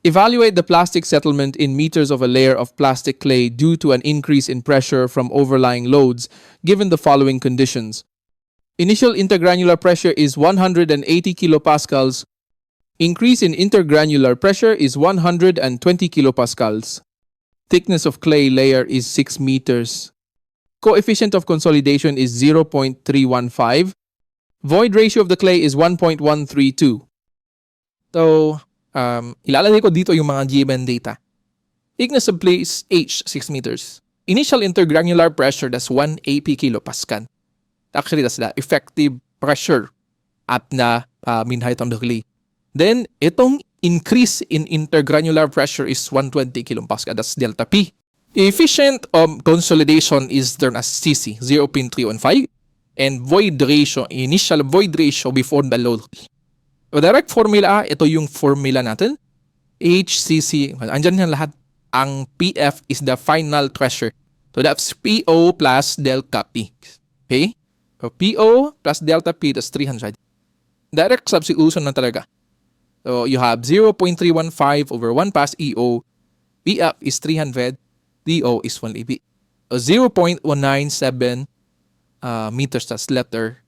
Evaluate the plastic settlement in meters of a layer of plastic clay due to an increase in pressure from overlying loads given the following conditions. Initial intergranular pressure is 180 kilopascals. Increase in intergranular pressure is 120 kilopascals. Thickness of clay layer is 6 meters. Coefficient of consolidation is 0.315. Void ratio of the clay is 1.132. So, ilalagay ko dito yung mga given data. Thickness of clay is H, 6 meters. Initial intergranular pressure, that's 1 AP kilopascal. Actually, that's the effective pressure at na mean height of the clay. Then, itong increase in intergranular pressure is 120 kilopascal. That's delta P. Efficient consolidation is termed as CC, 0.315. And void ratio, initial void ratio before the load. So, direct formula, ito yung formula natin. HCC, andyan yan lahat. Ang PF is the final pressure. So, that's PO plus delta P. Okay? So, PO plus delta P, that's 300. Direct substitution na talaga. So, you have 0.315 over 1 pass EO. PF is 300. DO is 1 AB. So, 0.197 meters, that's letter